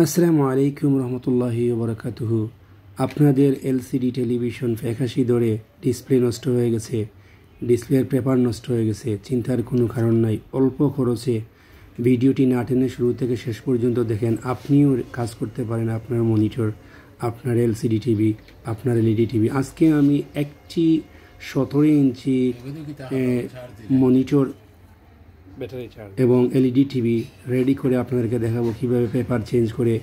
আসসালামু আলাইকুম রহমতুল্লাহি ওয়া বারাকাতুহু। আপনাদের এলসিডি টেলিভিশন ৮১ ধরে ডিসপ্লে নষ্ট হয়ে গেছে, ডিসপ্লের পেপার নষ্ট হয়ে গেছে। চিন্তার কোনো কারণ নাই, অল্প খরচে ভিডিওটি না টেনে শুরু থেকে শেষ পর্যন্ত দেখেন। আপনিও কাজ করতে পারেন আপনার মনিটর, আপনার এলসিডি টিভি, আপনার এলইডি টিভি। আজকে আমি একটি ১৭ ইঞ্চি মনিটর এবং এলইডি টিভি রেডি করে আপনাদেরকে দেখাবো কিভাবে পেপার চেঞ্জ করে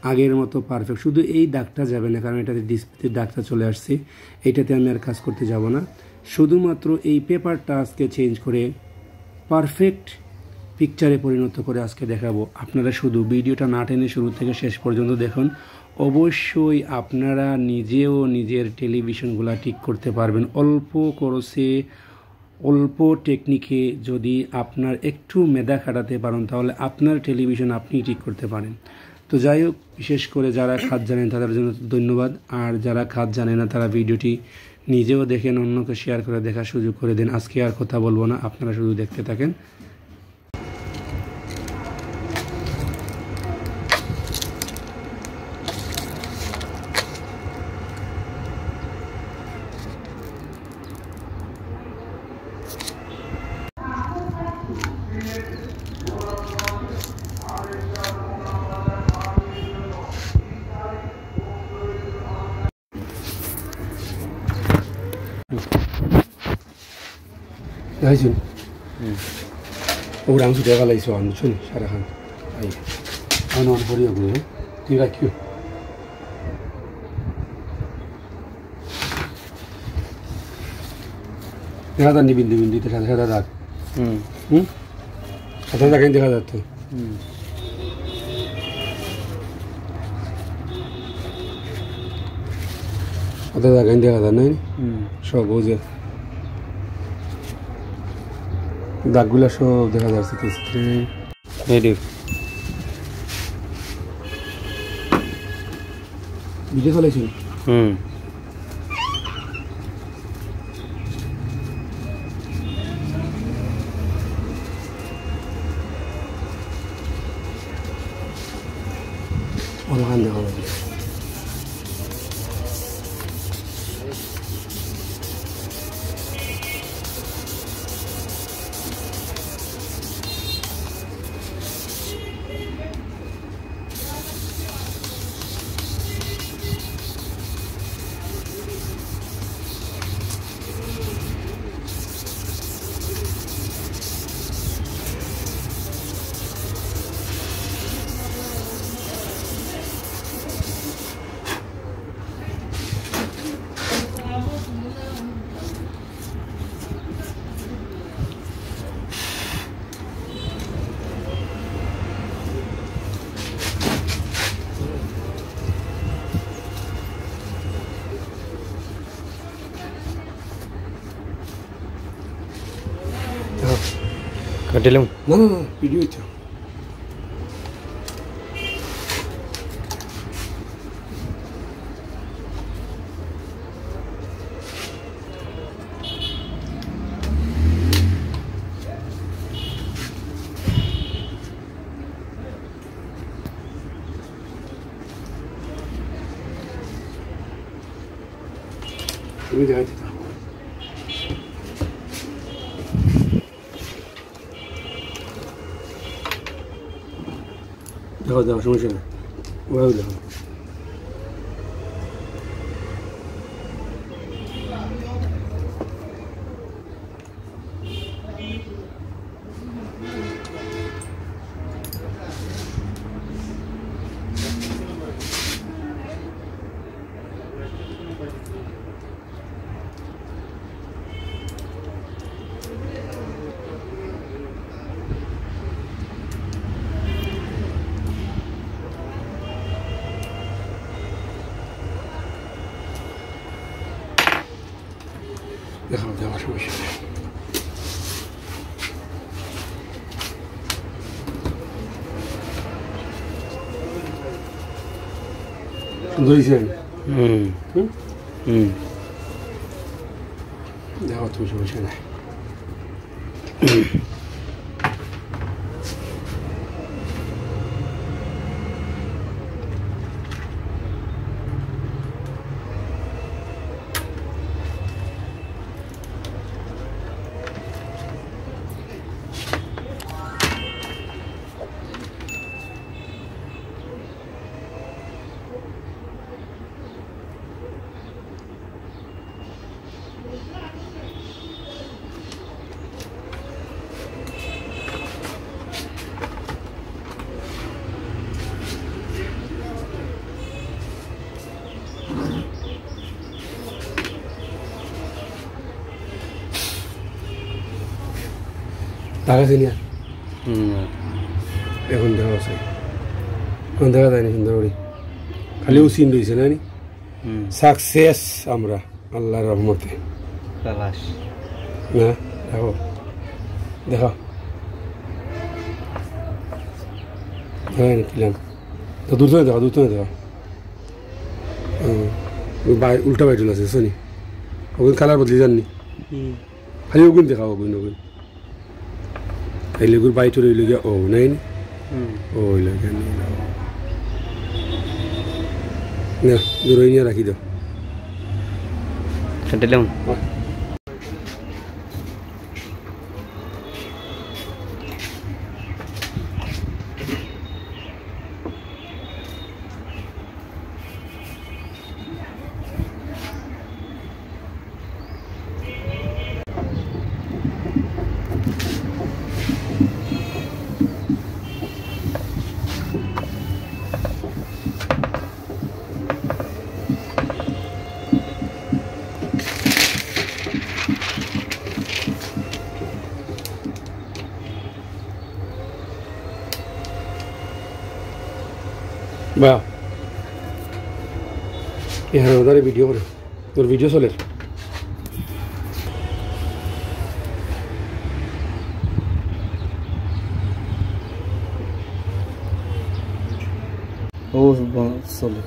আগের মতো পারফেক্ট। শুধু এই দাগটা যাবে না, কারণ এটাতে ডিসপ্লেতে দাগটা চলে আসছে, এটাতে আমি আর কাজ করতে যাব না। শুধুমাত্র এই পেপারটা আজকে চেঞ্জ করে পারফেক্ট পিকচারে পরিণত করে আজকে দেখাবো। আপনারা শুধু ভিডিওটা না টেনে শুরু থেকে শেষ পর্যন্ত দেখুন। অবশ্যই আপনারা নিজেও নিজের টেলিভিশনগুলো ঠিক করতে পারবেন অল্প খরচে, অল্প টেকনিকে। যদি আপনার একটু মেধা খাটাতে পারেন তাহলে আপনার টেলিভিশন আপনি ঠিক করতে পারেন। তো যাই হোক, বিশেষ করে যারা কাজ জানেন তাদের জন্য ধন্যবাদ, আর যারা কাজ জানে না তারা ভিডিওটি নিজেও দেখেন, অন্যকে শেয়ার করে দেখার সুযোগ করে দেন। আজকে আর কথা বলবো না, আপনারা শুধু দেখতে থাকেন। Ayun. Orang sudah kalai soan cun syarahan. Ay. Ano ang bori ako eh? Tira kyo. দেখা যাচ্ছে বিন্দু বিন্দুতে সাদা সাদা দাগ। সাদা দাগ দেখা যাচ্ছে। সাদা দাগ দেখা যায় না? সব বুঝে। দাগগুলা সব দেখা যাচ্ছে ভিডিও চলেছিল। অনলাইন দেখা যাবে। Kadilam. No, video itu. Ini dia itu. দেখো দেখো সমস্যা নেই, ওরাও দেখো। দেখাও দেওয়ার সমস্যা নেই। সুন্দর হয়েছে। দেখো তুমি সমস্যা নেই। লাগাছে না এখন দেখা আছে এখন দেখা যায় না সুন্দর করে খালি উচিন রয়েছে না সাকসেস আমরা আল্লাহর রহমতে না দেখো দেখো হ্যাঁ কিলাম তো দূর থেকে দেখো উল্টা বাইট আছে শোনি ওগুন কালার বদলি জাননি খালি ওগুন দেখাও ওগুন এই লেগুর বাইট রইল গিয়া ও নাই ও লাগে না দূর নিয়ে রাখি দাও বা এখানে ওদের ভিডিও করে তোর ভিডিও চলে ও চলে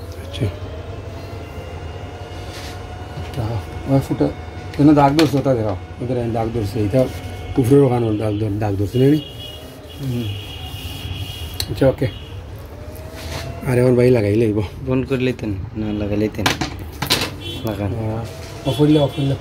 আচ্ছা ওই ফুটা কেন দাগ ধরছে ওটা দেখাও ওদের দাগ ধরছে এটা উপরের ওখানে দাগ ধরছে না আচ্ছা ওকে আর এখন বাড়ি লাগাই লাগব বন্ধ করে লইতেন না লাগাই লইতেন লাগান অফ করলে